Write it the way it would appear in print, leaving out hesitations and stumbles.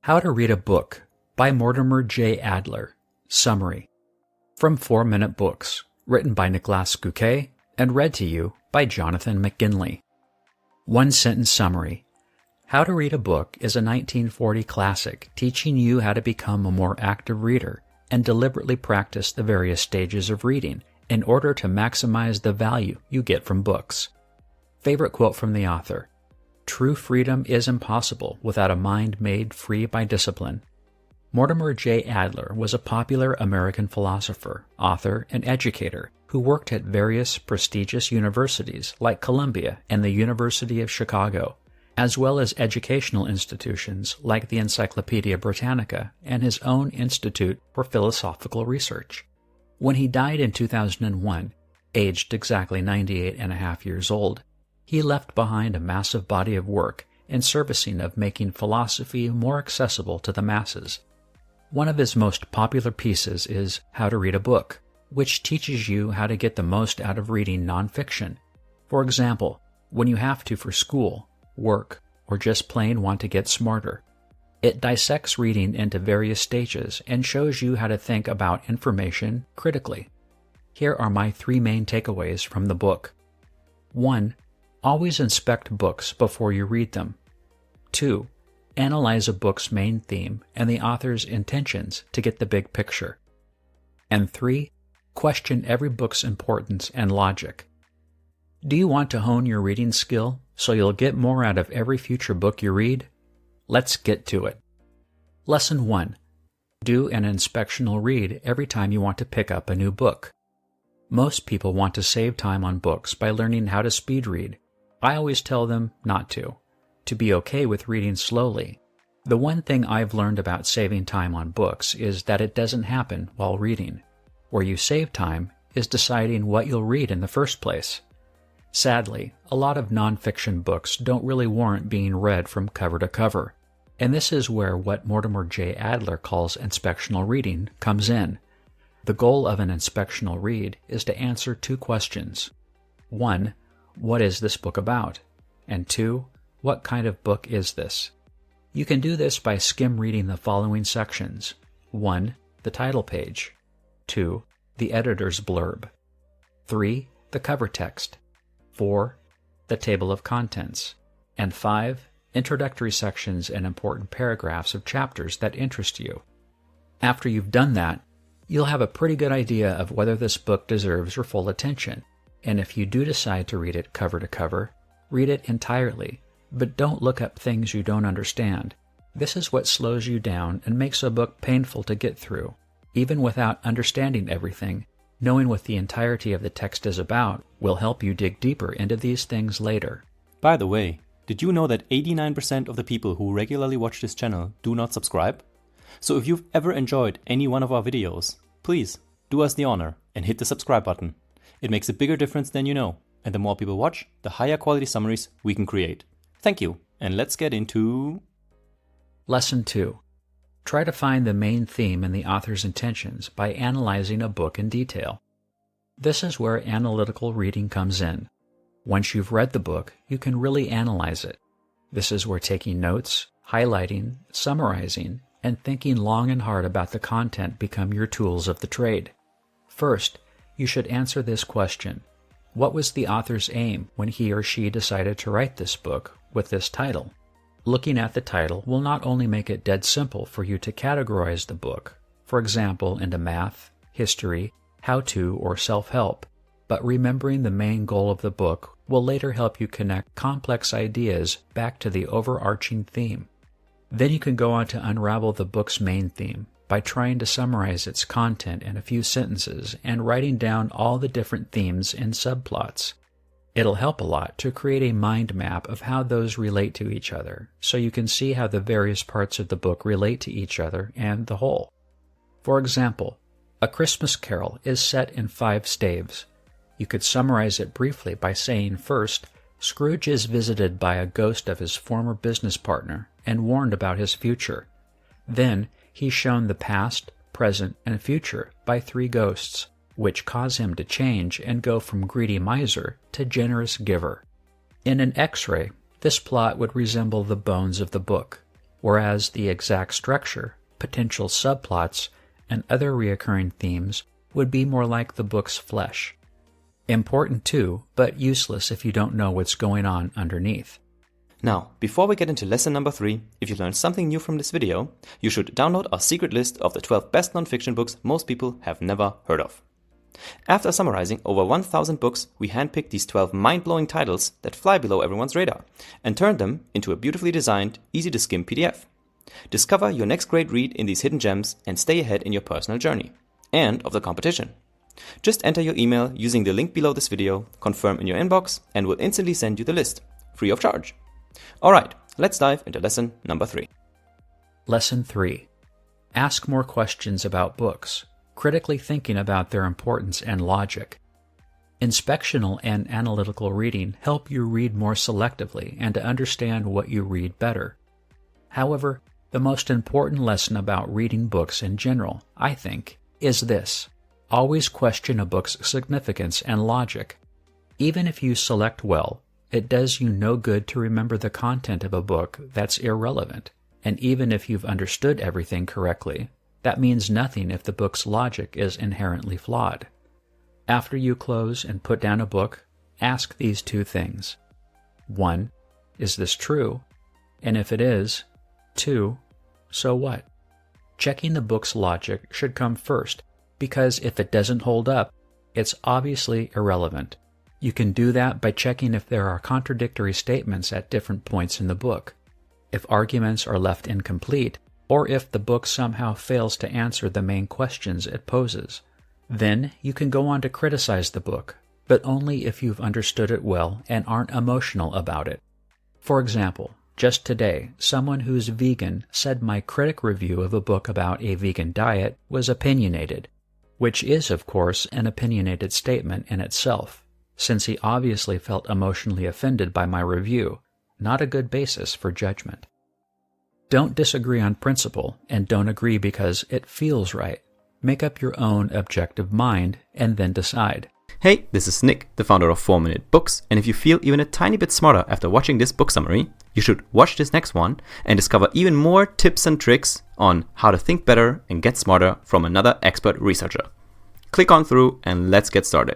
How to Read a Book by Mortimer J. Adler. Summary. From 4 Minute Books, written by Nicolas Gouquet and read to you by Jonathan McGinley. One-sentence summary. How to Read a Book is a 1940 classic teaching you how to become a more active reader and deliberately practice the various stages of reading in order to maximize the value you get from books. Favorite quote from the author. True freedom is impossible without a mind made free by discipline. Mortimer J. Adler was a popular American philosopher, author, and educator who worked at various prestigious universities like Columbia and the University of Chicago, as well as educational institutions like the Encyclopedia Britannica and his own Institute for Philosophical Research. When he died in 2001, aged exactly 98.5 years old, he left behind a massive body of work in servicing of making philosophy more accessible to the masses. One of his most popular pieces is How to Read a Book, which teaches you how to get the most out of reading nonfiction. For example, when you have to for school, work, or just plain want to get smarter. It dissects reading into various stages and shows you how to think about information critically. Here are my 3 main takeaways from the book. 1. Always inspect books before you read them. 2. Analyze a book's main theme and the author's intentions to get the big picture. And 3. Question every book's importance and logic. Do you want to hone your reading skill so you'll get more out of every future book you read? Let's get to it. Lesson 1. Do an inspectional read every time you want to pick up a new book. Most people want to save time on books by learning how to speed read. I always tell them not to be okay with reading slowly. The one thing I've learned about saving time on books is that it doesn't happen while reading. Where you save time is deciding what you'll read in the first place. Sadly, a lot of nonfiction books don't really warrant being read from cover to cover, and this is where what Mortimer J. Adler calls inspectional reading comes in. The goal of an inspectional read is to answer 2 questions. 1. What is this book about? And 2. What kind of book is this? You can do this by skim reading the following sections. 1. The title page. 2. The editor's blurb. 3. The cover text. 4. The table of contents. And 5. Introductory sections and important paragraphs of chapters that interest you. After you've done that, you'll have a pretty good idea of whether this book deserves your full attention. And if you do decide to read it cover to cover, read it entirely, but don't look up things you don't understand. This is what slows you down and makes a book painful to get through. Even without understanding everything, knowing what the entirety of the text is about will help you dig deeper into these things later. By the way, did you know that 89% of the people who regularly watch this channel do not subscribe? So if you've ever enjoyed any one of our videos, please do us the honor and hit the subscribe button. It makes a bigger difference than you know, and the more people watch, the higher quality summaries we can create. Thank you, and let's get into... Lesson 2. Try to find the main theme and the author's intentions by analyzing a book in detail. This is where analytical reading comes in. Once you've read the book, you can really analyze it. This is where taking notes, highlighting, summarizing, and thinking long and hard about the content become your tools of the trade. First, you should answer this question. What was the author's aim when he or she decided to write this book with this title? Looking at the title will not only make it dead simple for you to categorize the book, for example, into math, history, how-to, or self-help, but remembering the main goal of the book will later help you connect complex ideas back to the overarching theme. Then you can go on to unravel the book's main theme by trying to summarize its content in a few sentences and writing down all the different themes and subplots. It'll help a lot to create a mind map of how those relate to each other, so you can see how the various parts of the book relate to each other and the whole. For example, A Christmas Carol is set in 5 staves. You could summarize it briefly by saying first, Scrooge is visited by a ghost of his former business partner and warned about his future. Then, he's shown the past, present, and future by 3 ghosts, which cause him to change and go from greedy miser to generous giver. In an X-ray, this plot would resemble the bones of the book. whereas the exact structure, potential subplots, and other recurring themes would be more like the book's flesh. Important too, but useless if you don't know what's going on underneath. Now, before we get into lesson number 3, if you learned something new from this video, you should download our secret list of the 12 best nonfiction books most people have never heard of. After summarizing over 1,000 books, we handpicked these 12 mind-blowing titles that fly below everyone's radar and turned them into a beautifully designed, easy-to-skim PDF. Discover your next great read in these hidden gems and stay ahead in your personal journey and of the competition. Just enter your email using the link below this video, confirm in your inbox, and we'll instantly send you the list, free of charge. Alright, let's dive into lesson number 3. Lesson 3. Ask more questions about books, critically thinking about their importance and logic. Inspectional and analytical reading help you read more selectively and to understand what you read better. However, the most important lesson about reading books in general, I think, is this. Always question a book's significance and logic. Even if you select well, it does you no good to remember the content of a book that's irrelevant. And even if you've understood everything correctly, that means nothing if the book's logic is inherently flawed. After you close and put down a book, ask these 2 things. 1. Is this true? And if it is, 2. So what? Checking the book's logic should come first, because if it doesn't hold up, it's obviously irrelevant. You can do that by checking if there are contradictory statements at different points in the book, if arguments are left incomplete, or if the book somehow fails to answer the main questions it poses. Then you can go on to criticize the book, but only if you've understood it well and aren't emotional about it. For example, just today, someone who's vegan said my critic review of a book about a vegan diet was opinionated, which is, of course, an opinionated statement in itself, since he obviously felt emotionally offended by my review, not a good basis for judgment. Don't disagree on principle, and don't agree because it feels right. Make up your own objective mind, and then decide. Hey, this is Nick, the founder of 4 Minute Books, and if you feel even a tiny bit smarter after watching this book summary, you should watch this next one and discover even more tips and tricks on how to think better and get smarter from another expert researcher. Click on through and let's get started.